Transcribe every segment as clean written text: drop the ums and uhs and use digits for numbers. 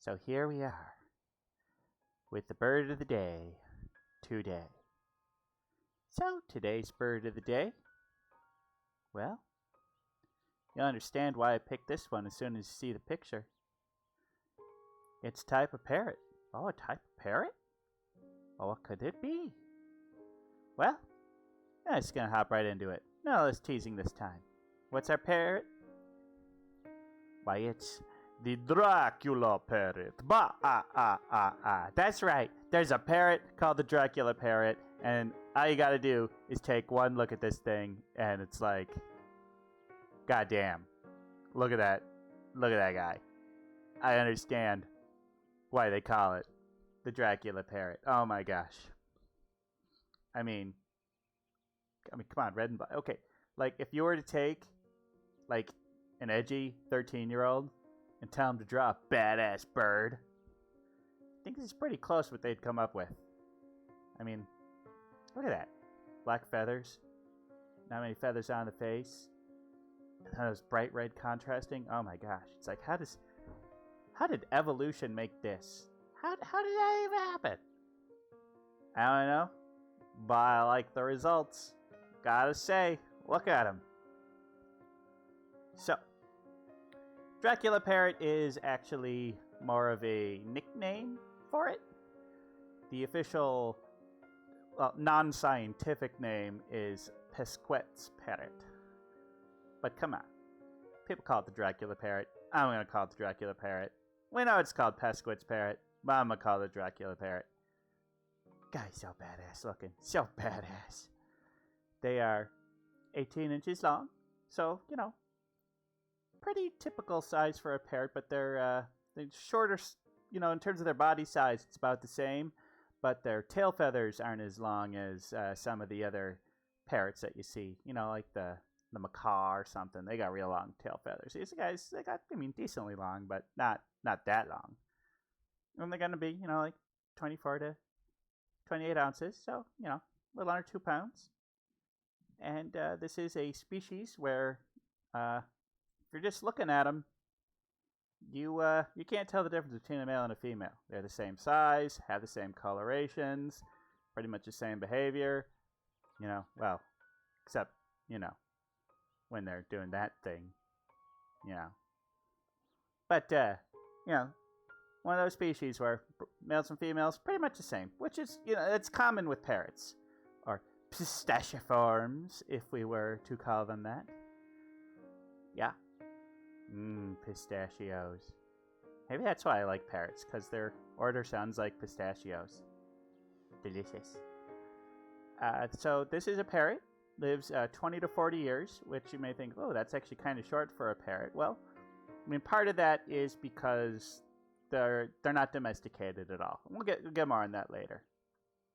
So here we are with the bird of the day today. So today's bird of the day, well, you'll understand why I picked this one as soon as you see the picture. It's a type of parrot. Oh, a type of parrot? Well, what could it be? Well, I'm just gonna hop right into it. No less teasing this time. What's our parrot? Why, it's the Dracula Parrot. That's right. There's a parrot called the Dracula Parrot, and all you gotta do is take one look at this thing, and it's like, goddamn, look at that. Look at that guy. I understand why they call it the Dracula Parrot. Oh my gosh. I mean, come on, red and black. Okay, like if you were to take, like, an edgy 13-year-old and tell him to draw a badass bird, I think this is pretty close what they'd come up with. I mean, look at that. Black feathers. Not many feathers on the face. And those bright red contrasting. Oh my gosh. It's like, how did evolution make this? How did that even happen? I don't know. But I like the results. Gotta say, look at them. So, Dracula Parrot is actually more of a nickname for it. The official, non-scientific name is Pesquet's Parrot. But come on. People call it the Dracula Parrot. I'm going to call it the Dracula Parrot. We know it's called Pesquet's Parrot, but I'm going to call it the Dracula Parrot. Guy's so badass looking. So badass. They are 18 inches long. So, pretty typical size for a parrot, but they're shorter, in terms of their body size, it's about the same, but their tail feathers aren't as long as some of the other parrots that you see, like the macaw or something. They got real long tail feathers. These guys, they got, decently long, but not that long. And they're going to be, like 24 to 28 ounces, so, a little under 2 pounds. And this is a species where, if you're just looking at them, you can't tell the difference between a male and a female. They're the same size, have the same colorations, pretty much the same behavior. Except, when they're doing that thing, But, one of those species where males and females pretty much the same, which is, it's common with parrots, or pistachiforms, if we were to call them that. Yeah. Pistachios. Maybe that's why I like parrots, because their order sounds like pistachios. Delicious. So this is a parrot. Lives 20 to 40 years, which you may think, oh, that's actually kind of short for a parrot. Well, part of that is because they're not domesticated at all. We'll get more on that later.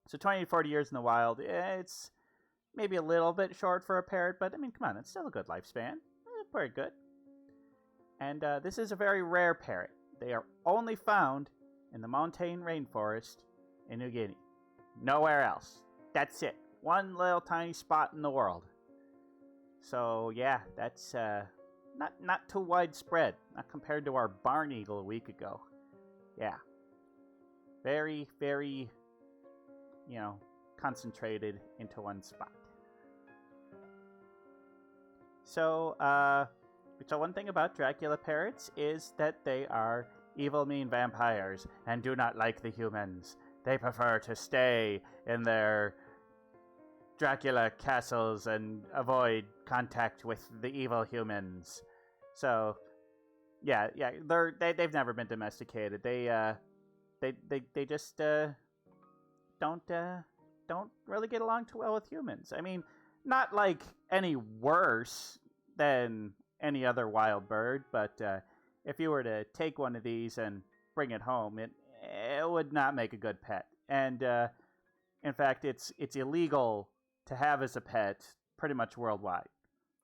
So 20 to 40 years in the wild, it's maybe a little bit short for a parrot, but come on, it's still a good lifespan. Pretty good. And this is a very rare parrot. They are only found in the montane rainforest in New Guinea. Nowhere else. That's it. One little tiny spot in the world. So yeah, that's not too widespread, not compared to our barn eagle a week ago. Yeah. Very, very, concentrated into one spot. So, one thing about Dracula parrots is that they are evil, mean vampires and do not like the humans. They prefer to stay in their Dracula castles and avoid contact with the evil humans. So, yeah, they've never been domesticated. They just don't really get along too well with humans. Not like any worse than any other wild bird, but if you were to take one of these and bring it home, it would not make a good pet. And in fact, it's illegal to have as a pet pretty much worldwide.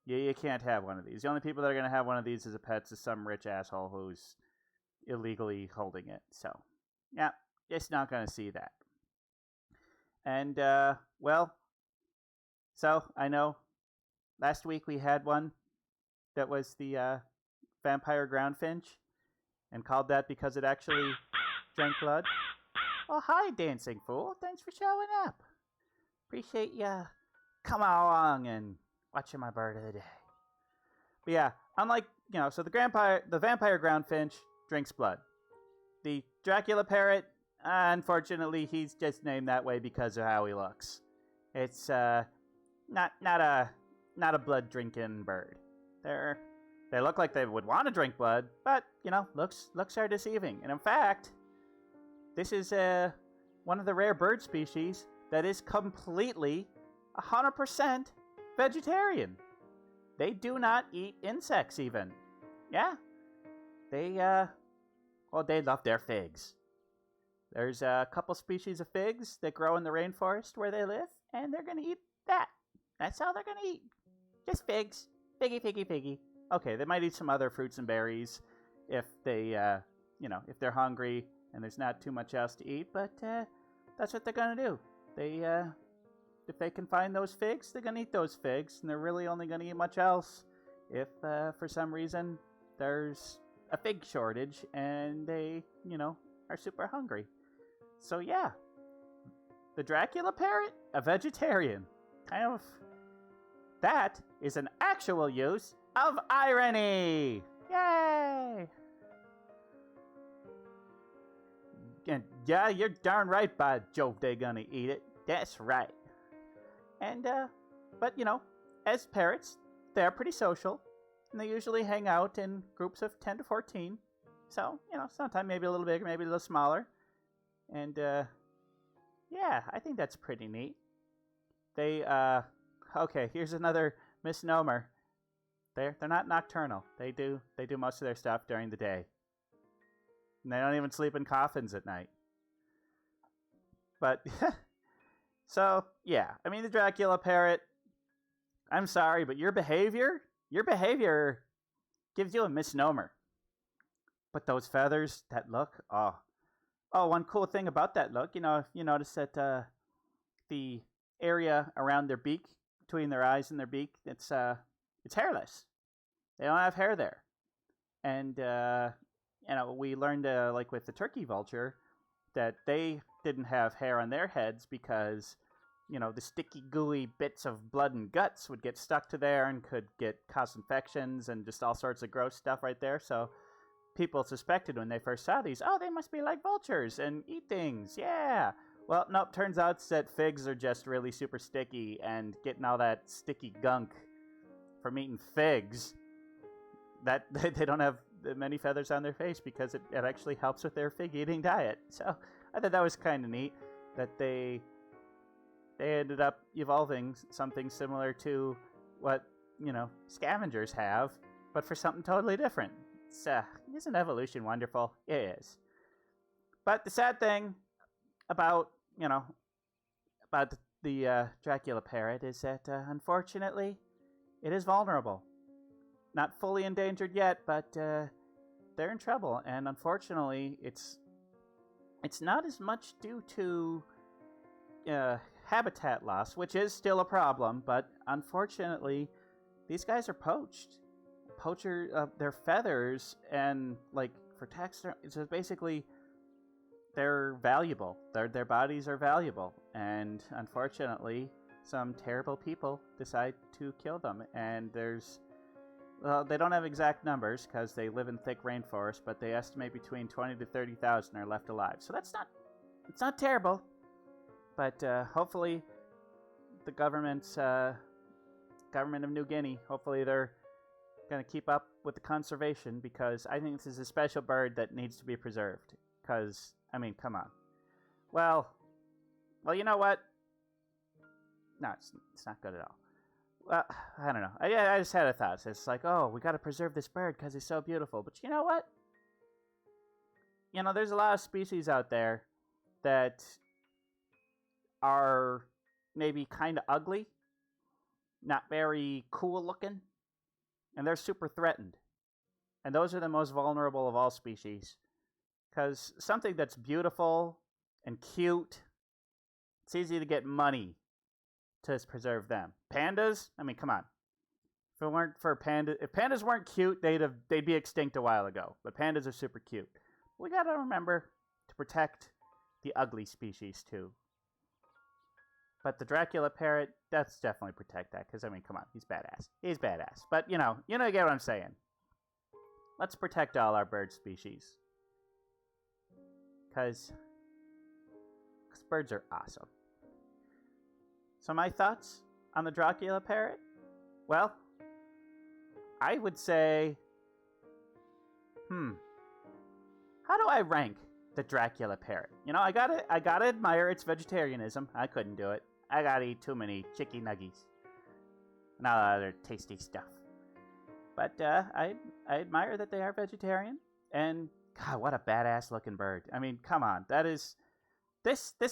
You can't have one of these. The only people that are going to have one of these as a pet is some rich asshole who's illegally holding it. So, yeah, just not going to see that. And, so I know last week we had one that was the vampire ground finch. and called that because it actually drank blood. Oh, hi, Dancing Fool. Thanks for showing up. Appreciate ya coming along and watching my bird of the day. But yeah, unlike, so the vampire groundfinch drinks blood. The Dracula parrot, unfortunately, he's just named that way because of how he looks. It's not a blood drinking bird. They look like they would want to drink blood, but looks are deceiving. And in fact, this is one of the rare bird species that is completely 100% vegetarian. They do not eat insects even. Yeah. They love their figs. There's a couple species of figs that grow in the rainforest where they live, and they're going to eat that. That's all they're going to eat. Just figs. Figgy, figgy, figgy. Okay, they might eat some other fruits and berries if they, if they're hungry and there's not too much else to eat, but that's what they're going to do. If they can find those figs, they're going to eat those figs, and they're really only going to eat much else if, for some reason, there's a fig shortage and they, are super hungry. So yeah, the Dracula parrot, a vegetarian. That is an actual use of irony! Yay! And yeah, you're darn right, by Jove, they're gonna eat it. That's right. And, but, as parrots, they're pretty social, and they usually hang out in groups of 10 to 14. So, sometimes maybe a little bigger, maybe a little smaller. And, yeah, I think that's pretty neat. They, okay, here's another misnomer. They're not nocturnal. They do most of their stuff during the day. And they don't even sleep in coffins at night. But, so, yeah, I mean, the Dracula parrot, I'm sorry, but your behavior gives you a misnomer. But those feathers, that look, oh, one cool thing about that look, if you notice that the area around their beak, between their eyes and their beak, it's hairless. They don't have hair there. And, we learned, like with the turkey vulture, that they didn't have hair on their heads because, the sticky, gooey bits of blood and guts would get stuck to there and could cause infections and just all sorts of gross stuff right there. So people suspected when they first saw these, oh, they must be like vultures and eat things. Yeah. Well, nope, turns out that figs are just really super sticky, and getting all that sticky gunk from eating figs, that they don't have many feathers on their face because it actually helps with their fig eating diet. So I thought that was kind of neat that they ended up evolving something similar to what, scavengers have, but for something totally different. Isn't evolution wonderful? It is. But the sad thing about the Dracula parrot is that, unfortunately, it is vulnerable. Not fully endangered yet, but they're in trouble. And unfortunately, it's not as much due to habitat loss, which is still a problem, but unfortunately, these guys are poached. Their feathers and, like, for taxidermy, so basically, they're valuable. Their bodies are valuable, and unfortunately, some terrible people decide to kill them. And they don't have exact numbers because they live in thick rainforest, but they estimate between 20 to 30,000 are left alive. So it's not terrible, but hopefully, the government of New Guinea, hopefully they're going to keep up with the conservation, because I think this is a special bird that needs to be preserved. Because, I mean, come on. Well, you know what? No, it's not good at all. Well, I don't know. I just had a thought. It's like, oh, we got to preserve this bird because he's so beautiful. But you know what? There's a lot of species out there that are maybe kind of ugly, not very cool looking, and they're super threatened. And those are the most vulnerable of all species. Because something that's beautiful and cute, it's easy to get money to preserve them. Pandas? I mean, come on. If it weren't for if pandas weren't cute, they'd be extinct a while ago. But pandas are super cute. We gotta remember to protect the ugly species too. But the Dracula parrot, that's definitely protect that, because I mean, come on, he's badass. He's badass. But you get what I'm saying. Let's protect all our bird species. Because birds are awesome. So my thoughts on the Dracula parrot? Well, I would say, how do I rank the Dracula parrot? I gotta admire its vegetarianism. I couldn't do it. I gotta eat too many chicky nuggies and all other tasty stuff. But I admire that they are vegetarian. And God, what a badass looking bird! I mean, come on, this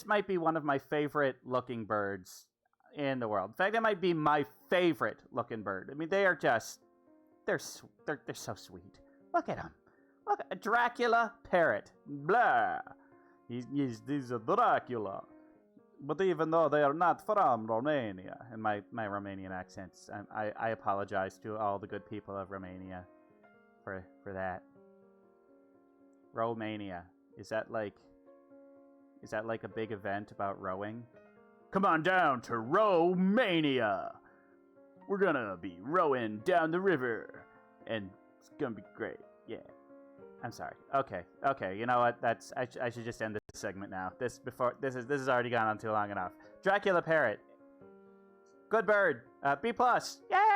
might be one of my favorite looking birds in the world. In fact, it might be my favorite looking bird. I mean, they are just they're so sweet. Look at them. Look, a Dracula parrot. Blah. He's a Dracula. But even though they are not from Romania, in my Romanian accents, I apologize to all the good people of Romania for that. Romania. Is that like a big event about rowing? Come on down to Romania. We're gonna be rowing down the river, and it's gonna be great. Yeah. I'm sorry. Okay. You know what? I should just end this segment now. This has already gone on too long enough. Dracula parrot. Good bird. B+. Yay!